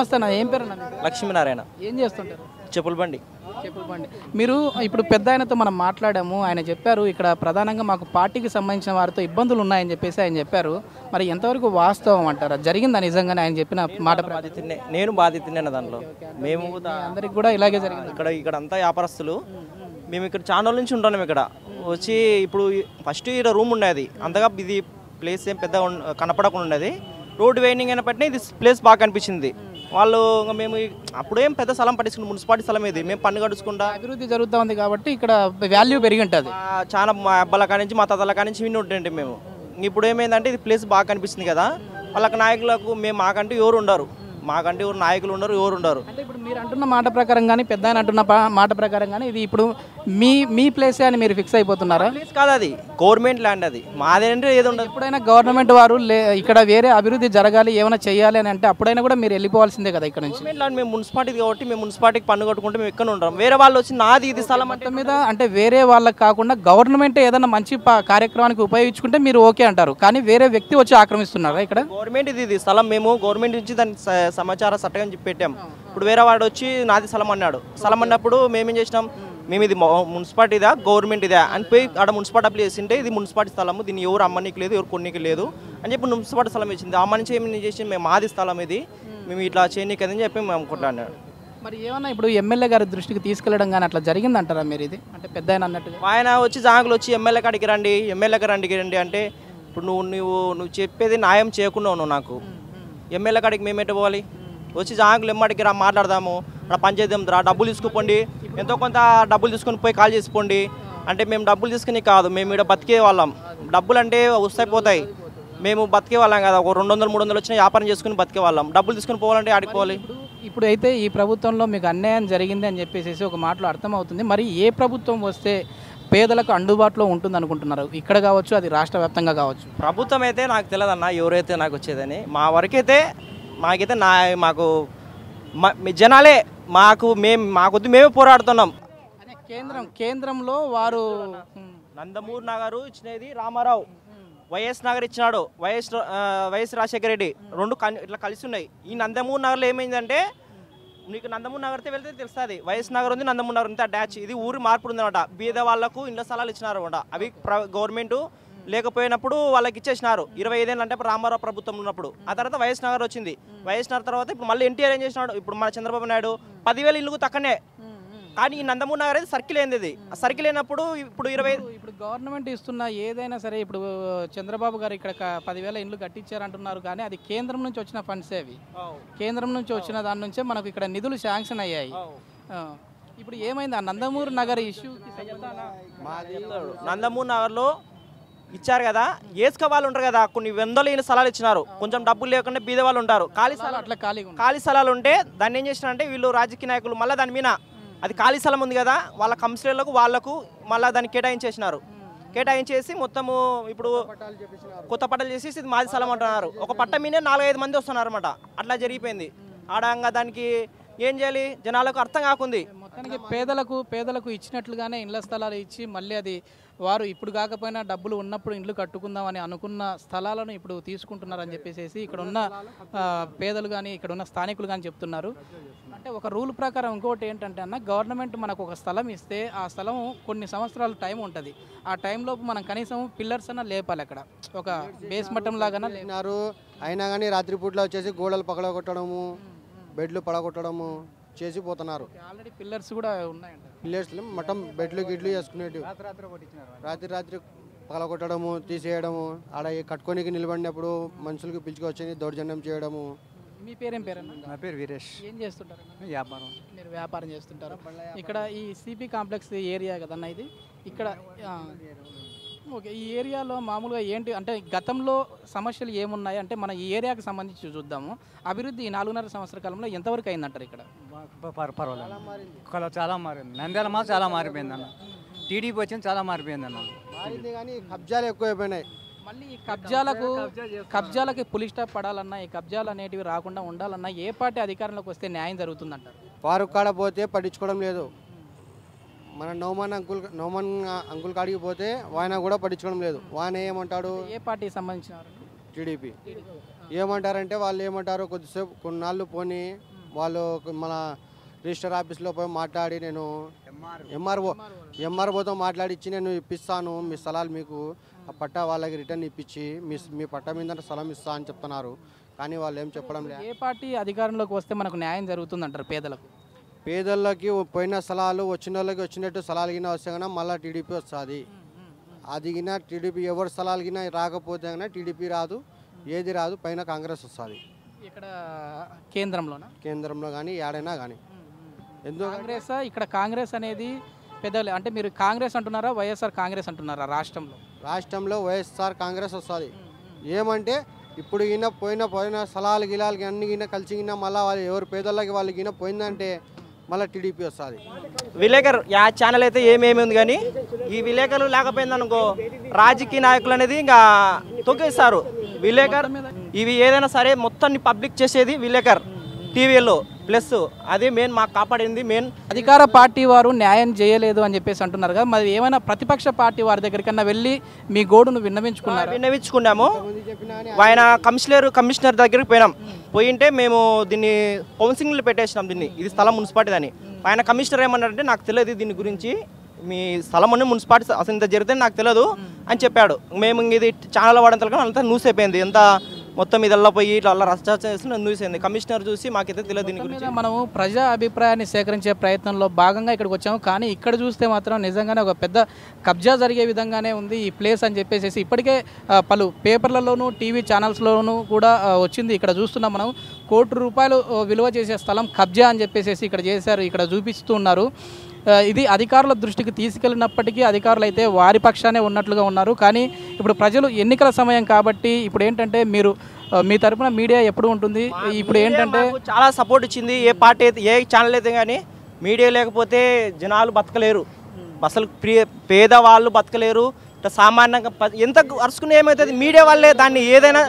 నమస్తే అన్న, ఏం పేరు అన్న? లక్ష్మీనారాయణ. ఏం చేస్తుంటారు? చెప్పుల బండి. చెప్పుల బండి. మీరు ఇప్పుడు పెద్ద ఆయనతో మనం మాట్లాడాము, ఆయన చెప్పారు ఇక్కడ ప్రధానంగా మాకు పార్టీకి సంబంధించిన వారితో ఇబ్బందులు ఉన్నాయని చెప్పేసి ఆయన చెప్పారు. మరి ఎంతవరకు వాస్తవం అంటారా? జరిగిందా నిజంగానే ఆయన చెప్పిన మాట? బాధితున్నే, నేను బాధితున్నే దాంట్లో. మేము అందరికి కూడా ఇలాగే జరిగింది. ఇక్కడ అంతా వ్యాపారస్తులు. మేము ఇక్కడ చాలా రోజుల నుంచి ఉంటున్నాం. ఇక్కడ వచ్చి ఇప్పుడు ఫస్ట్ ఇక్కడ రూమ్ ఉండేది, అంతగా ఇది ప్లేస్ ఏం పెద్ద కనపడకుండా ఉండేది. రోడ్డు వెయినింగ్ అయినప్పటికీ ఇది ప్లేస్ బాగా కనిపించింది. వాళ్ళు మేము అప్పుడేం పెద్ద స్థలం పట్టించుకుని మున్సిపాలిటీ స్థలం ఇది, మేము పన్ను కడుచుకుంటా. అభివృద్ధి జరుగుతూ ఉంది కాబట్టి ఇక్కడ వాల్యూ పెరిగి ఉంటుంది. చాలా మా అబ్బాల కానించి మా తాతల కానించి విని ఉంటుంటే మేము. ఇప్పుడు ఏమైందంటే ఇది ప్లేస్ బాగా కనిపిస్తుంది కదా, వాళ్ళకి నాయకులకు మేము మాకంటూ ఎవరు ఉండరు, మాకంటే ఎవరు నాయకులు ఉండరు, ఎవరు ఉండరు. అంటే ఇప్పుడు మీరు అంటున్న మాట ప్రకారం కానీ పెద్ద ఆయన అంటున్న మాట ప్రకారం కానీ ఇది ఇప్పుడు మీ ప్లేసే అని మీరు ఫిక్స్ అయిపోతున్నారా? ప్లేస్ కాదు, అది గవర్నమెంట్ ల్యాండ్. అది మాదేంటే ఏది ఉండదు. ఎప్పుడైనా గవర్నమెంట్ వారు ఇక్కడ వేరే అభివృద్ధి జరగాలి ఏమైనా చేయాలి అని అంటే అప్పుడైనా కూడా మీరు వెళ్ళిపోవాల్సిందే కదా ఇక్కడ నుంచి. గవర్నమెంట్ ల్యాండ్ మేము మున్సిపాలిటీ కాబట్టి మేము మున్సిపాలిటీకి పన్ను కట్టుకుంటే మేము ఎక్కడ ఉంటాం. వేరే వాళ్ళు వచ్చి నాది ఇది స్థలం మొత్తం మీద అంటే వేరే వాళ్ళకి కాకుండా గవర్నమెంట్ ఏదైనా మంచి కార్యక్రమానికి ఉపయోగించుకుంటే మీరు ఓకే అంటారు, కానీ వేరే వ్యక్తి వచ్చి ఆక్రమిస్తున్నారా ఇక్కడ? గవర్నమెంట్ ఇది స్థలం, మేము గవర్నమెంట్ నుంచి దాని సమాచార చట్టం పెట్టాం. ఇప్పుడు వేరే వాడు వచ్చి నాది స్థలం అన్నాడు. స్థలం అన్నప్పుడు మేమేం చేసినాం, మేము ఇది మున్సిపాలిటీదా గవర్నమెంట్ ఇదా అని పోయి ఆడ మున్సిపాలిటీ అప్లై చేసింటే ఇది మున్సిపాలిటీ స్థలము, దీన్ని ఎవరు అమ్మనికి లేదు, ఎవరు కొన్నికి లేదు అని చెప్పి మున్సిపాలిటీ స్థలం ఇచ్చింది. ఆ మనిషి ఏమి చేసి మేము మాది స్థలం ఇది, మేము ఇట్లా చేయనీకి అని చెప్పి మేము అనుకుంటున్నాడు. మరి ఏమన్నా ఇప్పుడు ఎమ్మెల్యే గారి దృష్టికి తీసుకెళ్ళడం కానీ అట్లా జరిగిందంటారా మీరు? ఇది అంటే పెద్ద ఆయన అన్నట్టుగా ఆయన వచ్చి జాంగులు వచ్చి ఎమ్మెల్యే కాడికి రండి, ఎమ్మెల్యే రండి అంటే ఇప్పుడు నువ్వు చెప్పేది న్యాయం చేయకుండా ఉన్నావు. నాకు ఎమ్మెల్యే కాడికి మేము ఎట్టు పోవాలి? వచ్చి జాంగులు ఎమ్మడికి రా, మాట్లాడదాము, పంచాయతీ రా, డబ్బులు తీసుకుపోండి, ఎంతో కొంత డబ్బులు తీసుకొని పోయి కాల్ చేసుకోండి అంటే మేము డబ్బులు తీసుకుని కాదు, మేము ఇక్కడ బతికే వాళ్ళం. డబ్బులు అంటే వస్తాయిపోతాయి, మేము బతికే వాళ్ళం కదా. ఒక 200-300 వచ్చిన వ్యాపారం చేసుకుని బతికే వాళ్ళం. డబ్బులు తీసుకుని పోవాలంటే ఆడుకోవాలి. ఇప్పుడు అయితే ఈ ప్రభుత్వంలో మీకు అన్యాయం జరిగింది అని చెప్పేసి ఒక మాటలో అర్థమవుతుంది. మరి ఏ ప్రభుత్వం వస్తే పేదలకు అందుబాటులో ఉంటుంది అనుకుంటున్నారు? ఇక్కడ కావచ్చు, అది రాష్ట్ర వ్యాప్తంగా కావచ్చు. ప్రభుత్వం అయితే నాకు తెలియదన్న ఎవరైతే నాకు వచ్చేదని. మా వరకైతే మాకైతే మాకు జనాలే మాకొద్దు, మేమే పోరాడుతున్నాం. కేంద్రంలో వారు నందమూరి నగరు ఇచ్చినది రామారావు, వైఎస్ నగర్ ఇచ్చినాడు వైఎస్ రాజశేఖర రెడ్డి, రెండు ఇట్లా కలిసి ఉన్నాయి. ఈ నందమూరి నగర్లో ఏమైందంటే, నీకు నందమూరి నగర్తో వెళ్తే తెలుస్తుంది, వైఎస్ నగర్ ఉంది, నందమూరి నగర్ ఉంది, డాచ్ ఇది ఊరి మార్పు ఉందన్నమాట. బీద వాళ్ళకు ఇండ్ల స్థలాలు ఇచ్చినారు అనమాట. అవి గవర్నమెంట్ లేకపోయినప్పుడు వాళ్ళకి ఇచ్చేసినారు 25 ఏళ్ళు అంటే రామారావు ప్రభుత్వం ఉన్నప్పుడు. ఆ తర్వాత వైఎస్ నగర్ వచ్చింది. వైఎస్ నగర్ తర్వాత ఇప్పుడు మళ్ళీ ఎన్టీఆర్ ఏం చేసినాడు, ఇప్పుడు మన చంద్రబాబు నాయుడు 10,000 ఇల్లు తక్కనే. కానీ ఈ నందమూరి నగర్ అయితే సర్కిల్ అయింది. ఆ సర్కిల్ అయినప్పుడు ఇప్పుడు ఇప్పుడు గవర్నమెంట్ ఇస్తున్న ఏదైనా సరే, ఇప్పుడు చంద్రబాబు గారు ఇక్కడ 10,000 ఇండ్లు కట్టించారంటున్నారు, కానీ అది కేంద్రం నుంచి వచ్చిన ఫండ్సే. అవి కేంద్రం నుంచి వచ్చిన దాని నుంచే మనకు ఇక్కడ నిధులు శాంక్షన్ అయ్యాయి. ఇప్పుడు ఏమైంది ఆ నందమూరి నగర్ ఇష్యూ? నందమూరి నగర్లో ఇచ్చారు కదా, ఏసుక వాళ్ళు ఉంటారు కదా, కొన్ని వందల స్థలాలు ఇచ్చినారు. కొంచెం డబ్బులు లేకుండా బీద వాళ్ళు ఉంటారు, ఖాళీ స్థలాలు ఉంటే దాన్ని ఏం చేసినారంటే వీళ్ళు రాజకీయ నాయకులు మళ్ళీ దాని మీద అది ఖాళీ స్థలం ఉంది కదా, వాళ్ళ కౌన్సిలర్లకు వాళ్ళకు మళ్ళీ దాన్ని కేటాయించేసినారు. కేటాయించేసి మొత్తము ఇప్పుడు కొత్త పట్టాలు చేసేసి ఇది మాది స్థలం అంటున్నారు. ఒక పట్ట మీదే 4-5 మంది వస్తున్నారు అనమాట. అట్లా జరిగిపోయింది. ఆడంగా దానికి ఏం చేయాలి జనాలకు అర్థం కాకుంది. మొత్తానికి పేదలకు ఇచ్చినట్లుగానే ఇళ్ల స్థలాలు ఇచ్చి మళ్ళీ అది వారు ఇప్పుడు కాకపోయినా డబ్బులు ఉన్నప్పుడు ఇండ్లు కట్టుకుందామని అనుకున్న స్థలాలను ఇప్పుడు తీసుకుంటున్నారని చెప్పేసి ఇక్కడ ఉన్న పేదలు కానీ ఇక్కడ ఉన్న స్థానికులు కానీ చెప్తున్నారు. అంటే ఒక రూల్ ప్రకారం ఇంకోటి ఏంటంటే అన్న, గవర్నమెంట్ మనకు ఒక స్థలం ఇస్తే ఆ స్థలం కొన్ని సంవత్సరాల టైం ఉంటుంది. ఆ టైంలోపు మనం కనీసం పిల్లర్స్ అన్న లేపాలి, అక్కడ ఒక బేస్ మట్టం లాగా లేపినారు. అయినా కానీ రాత్రిపూట్లో వచ్చేసి గోడలు పగలగొట్టడము, బెడ్లు పడగొట్టడము చేసి పోతున్నారు. ఆల్రెడీ పిల్లర్స్ కూడా ఉన్నాయంట. పిల్లర్స్ మొత్తం బెడ్లు గిడ్లు వేసుకునేవి రాత్రి పగలగొట్టడము, తీసేయడము, ఆడ కట్టుకోనికి నిలబడినప్పుడు మనుషులకు పిలుచుకొచ్చి దౌర్జన్యం చేయడము. మీ పేరేం పేరు? నా పేరు వీరేష్. ఏం చేస్తుంటారు? వ్యాపారం. మీరు వ్యాపారం చేస్తుంటారు. ఇక్కడ ఈ సిపి కాంప్లెక్స్ ఏరియా కదన్న ఇది. ఇక్కడ ఓకే, ఈ ఏరియాలో మామూలుగా ఏంటి అంటే గతంలో సమస్యలు ఏమున్నాయి అంటే మన ఈ ఏరియాకి సంబంధించి చూద్దాము. అభివృద్ధి ఈ 4.5 సంవత్సరాల కాలంలో ఎంతవరకు అయిందంటారు? ఇక్కడ పర్వాలేదు, చాలా మారింది. నంద్యాల మాత్రం చాలా మారిపోయింది అన్న. టీడీపీ వచ్చింది, చాలా మారిపోయింది అన్న. మారింది కానీ కబ్జాలు ఎక్కువైపోయినాయి. మళ్ళీ ఈ కబ్జాలకి పులి స్టాప్ పడాలన్నా, ఈ కబ్జాలు అనేటివి రాకుండా ఉండాలన్నా ఏ పార్టీ అధికారంలోకి వస్తే న్యాయం జరుగుతుందంటారు? ఫారూక్ కాడ పోతే పట్టించుకోవడం లేదు. మన నౌమాన్ అంకుల్ కాడికి పోతే ఆయన కూడా పట్టించుకోవడం లేదు. ఆయన ఏమంటాడు? ఏ పార్టీకి సంబంధించిన టీడీపీ. ఏమంటారంటే వాళ్ళు ఏమంటారు, కొద్దిసేపు కొన్నాళ్ళు పోని వాళ్ళు మన రిజిస్టర్ ఆఫీస్లో పోయి మాట్లాడి నేను ఎంఆర్ఓతో మాట్లాడిచ్చి నేను ఇప్పిస్తాను మీ స్థలాలు, మీకు ఆ పట్టా వాళ్ళకి రిటర్న్ ఇప్పించి మీ పట్టా మీద స్థలం ఇస్తా అని చెప్తున్నారు. కానీ వాళ్ళు ఏం చెప్పడం లేదు. ఏ పార్టీ అధికారంలోకి వస్తే మనకు న్యాయం జరుగుతుందంటారు పేదలకు? పేదలకి పోయిన స్థలాలు వచ్చిన వాళ్ళకి వచ్చినట్టు స్థలాలు గిన వస్తే కన్నా మళ్ళీ టీడీపీ వస్తుంది. అది గిన టీడీపీ ఎవరి స్థలాలు గిన రాకపోతే కన్నా టీడీపీ రాదు, ఏది రాదు, పైన కాంగ్రెస్ వస్తుంది. ఇక్కడ కేంద్రంలో కానీ ఏడైనా కానీ. ఎందుకు కాంగ్రెస్ ఇక్కడ కాంగ్రెస్ అనేది పెద్దలు అంటే మీరు కాంగ్రెస్ అంటున్నారా వైఎస్ఆర్ కాంగ్రెస్ అంటున్నారా? రాష్ట్రంలో వైఎస్ఆర్ కాంగ్రెస్ వస్తుంది. ఏమంటే ఇప్పుడు గిన పోయిన స్థలాలు గిలాలకి అన్ని గిన కలిసి గిన మళ్ళీ వాళ్ళు ఎవరు పేదలకి వాళ్ళు గిన పోయిందంటే మళ్ళీ టీడీపీ వస్తుంది. విలేకర్ యా ఛానల్ అయితే ఏమేమి ఉంది కానీ ఈ విలేకరులు లేకపోయిందనుకో రాజకీయ నాయకులు అనేది ఇంకా తొక్కేస్తారు. విలేకర్ ఇవి ఏదైనా సరే మొత్తాన్ని పబ్లిక్ చేసేది విలేకర్ టీవీలో. ప్లస్ అదే మెయిన్ మాకు కాపాడింది మెయిన్. అధికార పార్టీ వారు న్యాయం చేయలేదు అని చెప్పేసి అంటున్నారు కదా, మరి ఏమైనా ప్రతిపక్ష పార్టీ వారి దగ్గరికన్నా వెళ్ళి మీ గోడును విన్నవించుకున్నాము. ఆయన కమిషనర్ దగ్గరికి పోయినాం. పోయింటే మేము దీన్ని కౌన్సిలింగ్లో పెట్టేసినాం దీన్ని, ఇది స్థలం మున్సిపాలిటీ అని. ఆయన కమిషనర్ ఏమన్నారంటే నాకు తెలియదు దీని గురించి, మీ స్థలం అని మున్సిపాలిటీ అసలు ఇంత జరిగితే నాకు తెలియదు అని చెప్పాడు. మేము ఇది ఛానల్ వాడంతలు కానీ అంతా న్యూస్ అయిపోయింది, ఎంత మొత్తం ఇదల్లా పోయి ఇట్లా రచ్చ చేసి న్యూస్ అయింది. కమిషనర్ చూసి మాకైతే తెలియదు దీని గురించి. మనము ప్రజా అభిప్రాయాన్ని సేకరించే ప్రయత్నంలో భాగంగా ఇక్కడికి వచ్చాము. కానీ ఇక్కడ చూస్తే మాత్రం నిజంగానే ఒక పెద్ద కబ్జా జరిగే విధంగానే ఉంది ఈ ప్లేస్ అని చెప్పేసి ఇప్పటికే పలు పేపర్లలోనూ టీవీ ఛానల్స్లోనూ కూడా వచ్చింది. ఇక్కడ చూస్తున్నాం మనం, ₹1 కోటి విలువ చేసే స్థలం కబ్జా అని చెప్పేసి ఇక్కడ చేశారు, ఇక్కడ చూపిస్తూ ఉన్నారు. ఇది అధికారుల దృష్టికి తీసుకెళ్ళినప్పటికీ అధికారులు అయితే వారి పక్షానే ఉన్నట్లుగా ఉన్నారు. కానీ ఇప్పుడు ప్రజలు ఎన్నికల సమయం కాబట్టి ఇప్పుడు ఏంటంటే మీరు మీ తరపున మీడియా ఎప్పుడు ఉంటుంది? ఇప్పుడు ఏంటంటే చాలా సపోర్ట్ ఇచ్చింది. ఏ పార్టీ అయితే ఏ ఛానల్ అయితే కానీ మీడియా లేకపోతే జనాలు బతకలేరు, అసలు పేదవాళ్ళు బతకలేరు. ఇట్లా సామాన్యంగా ఎంత అరుచుకుని ఏమవుతుంది మీడియా వాళ్ళే దాన్ని. ఏదైనా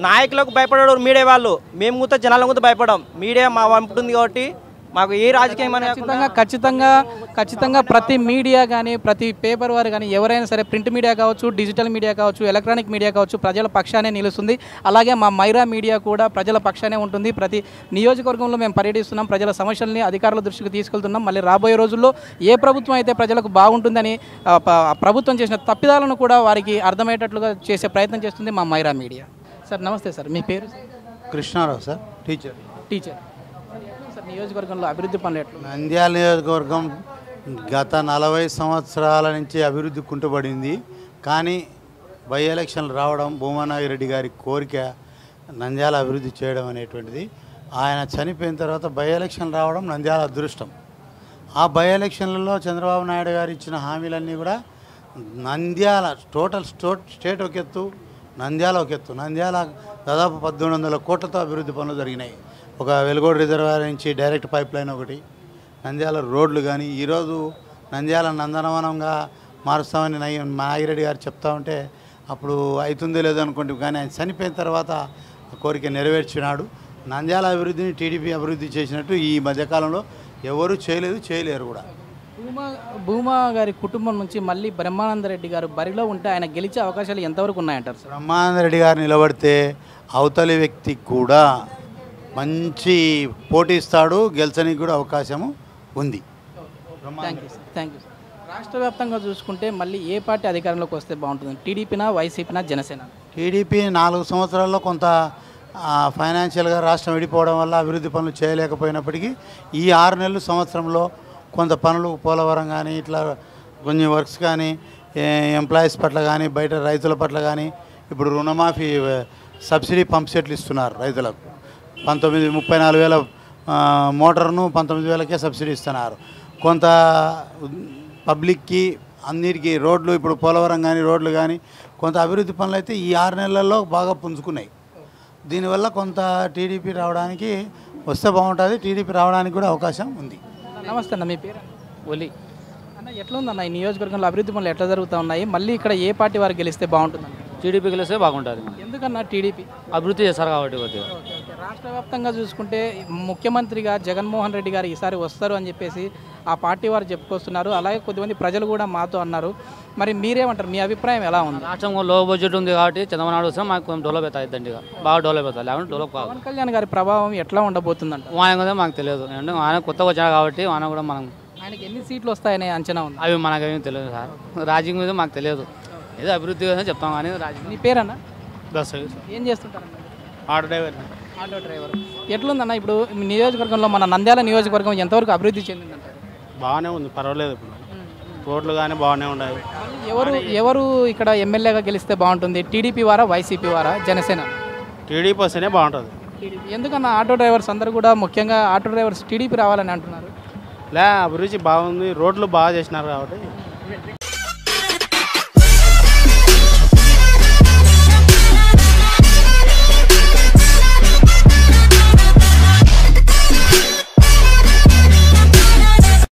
నాయకులకు భయపడరు మీడియా వాళ్ళు, మేము కూడా జనాలకు కూడా భయపడం. మీడియా మా వంపుతుంది కాబట్టి మాకు ఏ రాజకీయం ఖచ్చితంగా ప్రతి మీడియా కానీ ప్రతి పేపర్ వారు కానీ ఎవరైనా సరే ప్రింట్ మీడియా కావచ్చు, డిజిటల్ మీడియా కావచ్చు, ఎలక్ట్రానిక్ మీడియా కావచ్చు ప్రజల పక్షానే నిలుస్తుంది. అలాగే మా మైరా మీడియా కూడా ప్రజల పక్షానే ఉంటుంది. ప్రతి నియోజకవర్గంలో మేము పర్యటిస్తున్నాం, ప్రజల సమస్యల్ని అధికారుల దృష్టికి తీసుకెళ్తున్నాం. మళ్ళీ రాబోయే రోజుల్లో ఏ ప్రభుత్వం అయితే ప్రజలకు బాగుంటుందని ప్రభుత్వం చేసిన తప్పిదాలను కూడా వారికి అర్థమయ్యేటట్లుగా చేసే ప్రయత్నం చేస్తుంది మా మైరా మీడియా. సార్ నమస్తే సార్, మీ పేరు? Krishna Rao sir, teacher. నియోజకవర్గంలో అభివృద్ధి పనులు ఎట్లా? నంద్యాల నియోజకవర్గం గత 40 సంవత్సరాల నుంచి అభివృద్ధి కుంటుపడింది. కానీ బై ఎలక్షన్లు రావడం, భూమానాగిరెడ్డి గారి కోరిక నంద్యాల అభివృద్ధి చేయడం అనేటువంటిది. ఆయన చనిపోయిన తర్వాత బై ఎలక్షన్ రావడం నంద్యాల అదృష్టం. ఆ బై ఎలక్షన్లలో చంద్రబాబు నాయుడు గారు ఇచ్చిన హామీలన్నీ కూడా నంద్యాల టోటల్ స్టేట్ ఒక ఎత్తు, నంద్యాల ఒక ఎత్తు. నంద్యాల దాదాపు 1800 కోట్లతో అభివృద్ధి పనులు జరిగినాయి. ఒక వెలుగోడు రిజర్వాయర్ నుంచి డైరెక్ట్ పైప్ లైన్ ఒకటి, నంద్యాల రోడ్లు కానీ. ఈరోజు నంద్యాల నందనవనంగా మారుస్తామని నాగిరెడ్డి గారు చెప్తా ఉంటే అప్పుడు అవుతుందో లేదో అనుకుంటే, కానీ ఆయన చనిపోయిన తర్వాత ఆ కోరిక నెరవేర్చినాడు. నంద్యాల అభివృద్ధిని టీడీపీ అభివృద్ధి చేసినట్టు ఈ మధ్యకాలంలో ఎవరు చేయలేరు కూడా. భూమా గారి కుటుంబం నుంచి మళ్ళీ బ్రహ్మానందరెడ్డి గారు బరిలో ఉంటే ఆయన గెలిచే అవకాశాలు ఎంతవరకు ఉన్నాయంటారు? బ్రహ్మానందరెడ్డి గారు నిలబడితే అవతలి వ్యక్తి కూడా మంచి పోటీ ఇస్తాడు, గెలిచడానికి కూడా అవకాశము ఉంది. Thank you. రాష్ట్ర వ్యాప్తంగా చూసుకుంటే మళ్ళీ ఏ పార్టీ అధికారంలోకి వస్తే బాగుంటుంది? టీడీపీనా, వైసీపీనా, జనసేన? టీడీపీ 4 సంవత్సరాల్లో కొంత ఫైనాన్షియల్గా రాష్ట్రం విడిపోవడం వల్ల అభివృద్ధి పనులు చేయలేకపోయినప్పటికీ ఈ 6 నెలలు సంవత్సరంలో కొంత పనులు పోలవరం కానీ ఇట్లా కొన్ని వర్క్స్ కానీ, ఎంప్లాయీస్ పట్ల కానీ, బయట రైతుల పట్ల కానీ, ఇప్పుడు రుణమాఫీ సబ్సిడీ పంప్ సెట్లు ఇస్తున్నారు రైతులకు. 34,000 మోటార్ను 19,000కే సబ్సిడీ ఇస్తున్నారు. కొంత పబ్లిక్కి అన్నిటికీ రోడ్లు, ఇప్పుడు పోలవరం కానీ రోడ్లు కానీ కొంత అభివృద్ధి పనులు అయితే ఈ 6 నెలల్లో బాగా పుంజుకున్నాయి. దీనివల్ల కొంత టీడీపీ రావడానికి వస్తే బాగుంటుంది, టీడీపీ రావడానికి కూడా అవకాశం ఉంది. నమస్తే అన్న, మీ పేరు? ఒలి అన్న. ఎట్లా ఉందన్న ఈ నియోజకవర్గంలో అభివృద్ధి పనులు ఎట్లా జరుగుతూ ఉన్నాయి? మళ్ళీ ఇక్కడ ఏ పార్టీ వారు గెలిస్తే బాగుంటుందన్న? టీడీపీ గెలిస్తే బాగుంటుంది. ఎందుకన్నా టీడీపీ? అభివృద్ధి చేస్తారు కాబట్టి కొద్దిగా. రాష్ట్ర వ్యాప్తంగా చూసుకుంటే ముఖ్యమంత్రిగా జగన్మోహన్ రెడ్డి గారు ఈసారి వస్తారు అని చెప్పేసి ఆ పార్టీ వారు చెప్పుకొస్తున్నారు. అలాగే కొద్దిమంది ప్రజలు కూడా మాతో అన్నారు. మరి మీరేమంటారు? మీ అభిప్రాయం ఎలా ఉంది? రాష్ట్రంలో లో బడ్జెట్ ఉంది కాబట్టి చంద్రబాబు నాయుడు వస్తే మాకు కొంచెం డెవలప్ అవుతుంది దండిగా, బాగా డెవలప్ అవుతుంది. లేకుంటే డెవలప్ కాదు. పవన్ కళ్యాణ్ గారి ప్రభావం ఎట్లా ఉండబోతుందంట? ఆయన కూడా మాకు తెలియదు, అంటే ఆయన కొత్తగా వచ్చాడు కాబట్టి ఆయన కూడా మనం ఆయనకి ఎన్ని సీట్లు వస్తాయనే అంచనా ఉంది? అవి మనకేమీ తెలియదు సార్. రాజకీయం మీద మాకు తెలియదు, ఏదో అభివృద్ధి కోసం చెప్తాం కానీ రాజకీయం. నీ పేరన్నా? బస్ ఏం చేస్తుంటారన్న? Auto driver. Auto driver. ఎట్లుందన్న ఇప్పుడు మీ నియోజకవర్గంలో, మన నంద్యాల నియోజకవర్గం ఎంతవరకు అభివృద్ధి చెందిందంటారు? బాగానే ఉంది, పర్వాలేదు. ఇప్పుడు రోడ్లు కానీ బాగానే ఉన్నాయి. ఎవరు ఇక్కడ ఎమ్మెల్యేగా గెలిస్తే బాగుంటుంది? టీడీపీ వారా, వైసీపీ వారా, జనసేన? టీడీపీ వస్తేనే బాగుంటుంది. ఎందుకన్నా ఆటో డ్రైవర్స్ అందరూ కూడా, ముఖ్యంగా ఆటో డ్రైవర్స్ టీడీపీ రావాలని అంటున్నారు? అభిరుచి బాగుంది, రోడ్లు బాగా చేసినారు కాబట్టి